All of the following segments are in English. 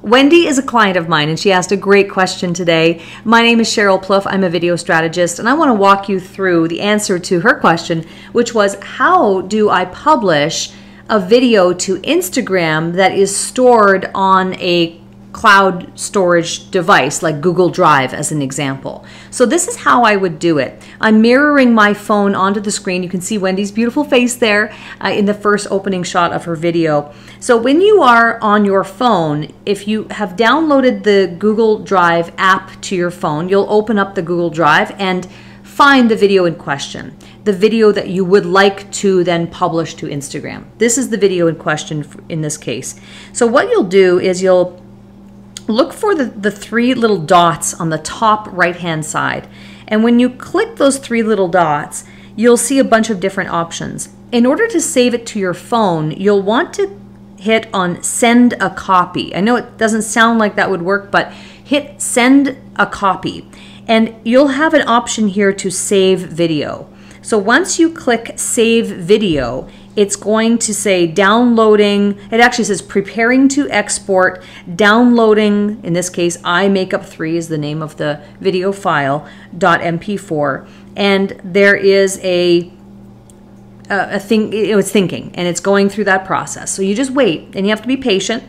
Wendy is a client of mine and she asked a great question today. My name is Sheryl Plouffe. I'm a video strategist and I want to walk you through the answer to her question, which was, how do I publish a video to Instagram that is stored on a cloud storage device like Google Drive as an example? So this is how I would do it. I'm mirroring my phone onto the screen. You can see Wendy's beautiful face there in the first opening shot of her video. So when you are on your phone, if you have downloaded the Google Drive app to your phone, you'll open up the Google Drive and find the video in question, the video that you would like to then publish to Instagram. This is the video in question in this case. So what you'll do is you'll look for the three little dots on the top right-hand side. And when you click those three little dots, you'll see a bunch of different options. In order to save it to your phone, you'll want to hit on send a copy. I know it doesn't sound like that would work, but hit send a copy. And you'll have an option here to save video. So once you click save video, it's going to say downloading. It actually says preparing to export, downloading, in this case, iMakeup3 is the name of the video file, .mp4. And there is it's thinking, and it's going through that process. So you just wait, and you have to be patient.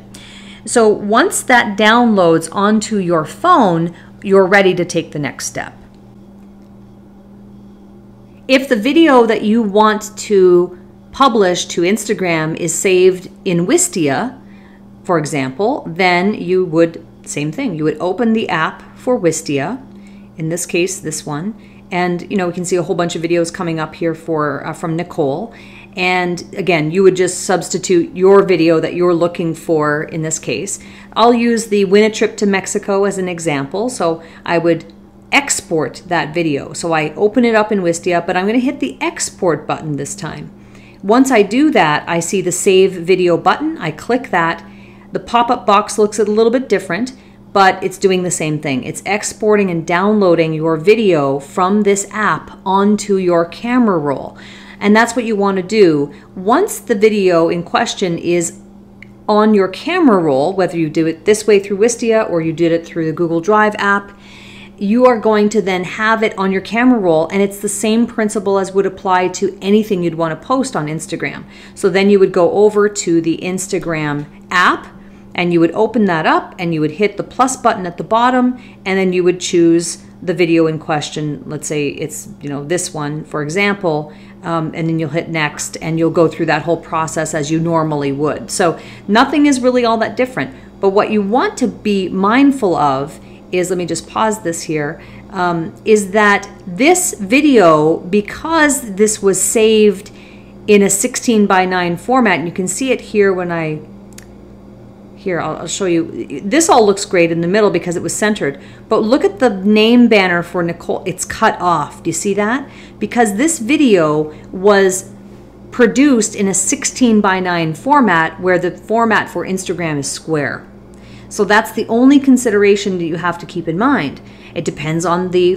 So once that downloads onto your phone, you're ready to take the next step. If the video that you want to publish to Instagram is saved in Wistia, for example, then you would, same thing, you would open the app for Wistia, in this case, this one, and we can see a whole bunch of videos coming up here from Nicole. And again, you would just substitute your video that you're looking for in this case. I'll use the Win a Trip to Mexico as an example. So I would export that video. So I open it up in Wistia, but I'm going to hit the export button this time. Once I do that, I see the save video button. I click that. The pop-up box looks a little bit different, but it's doing the same thing. It's exporting and downloading your video from this app onto your camera roll. And that's what you want to do. Once the video in question is on your camera roll, whether you do it this way through Wistia or you did it through the Google Drive app, you are going to then have it on your camera roll, and it's the same principle as would apply to anything you'd want to post on Instagram. So then you would go over to the Instagram app and you would open that up and you would hit the plus button at the bottom, and then you would choose the video in question. Let's say it's this one, for example, and then you'll hit next and you'll go through that whole process as you normally would. So nothing is really all that different, but what you want to be mindful of is, let me just pause this here, is that this video, because this was saved in a 16:9 format, and you can see it here when I'll show you. This all looks great in the middle because it was centered, but look at the name banner for Nicole. It's cut off. Do you see that? Because this video was produced in a 16:9 format where the format for Instagram is square. So that's the only consideration that you have to keep in mind. It depends on the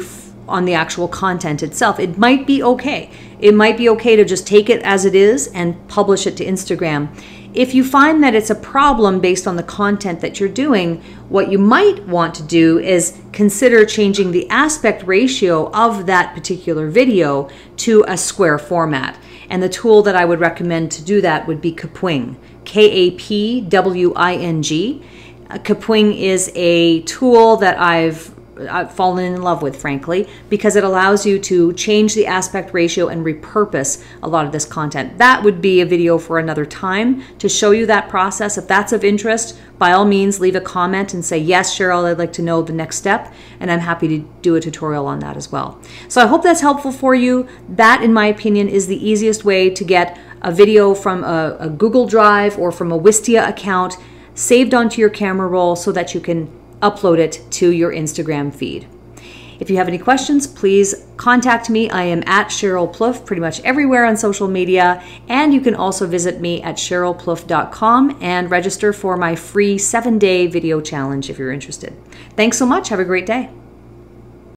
actual content itself. It might be okay. It might be okay to just take it as it is and publish it to Instagram. If you find that it's a problem based on the content that you're doing, what you might want to do is consider changing the aspect ratio of that particular video to a square format. And the tool that I would recommend to do that would be Kapwing, Kapwing. Kapwing is a tool that I've fallen in love with, frankly, because it allows you to change the aspect ratio and repurpose a lot of this content. That would be a video for another time to show you that process. If that's of interest, by all means, leave a comment and say, yes, Sheryl, I'd like to know the next step, and I'm happy to do a tutorial on that as well. So I hope that's helpful for you. That, in my opinion, is the easiest way to get a video from a Google Drive or from a Wistia account saved onto your camera roll so that you can upload it to your Instagram feed. If you have any questions, please contact me. I am at Sheryl Plouffe pretty much everywhere on social media, and you can also visit me at SherylPlouffe.com and register for my free 7-day video challenge if you're interested. Thanks so much. Have a great day.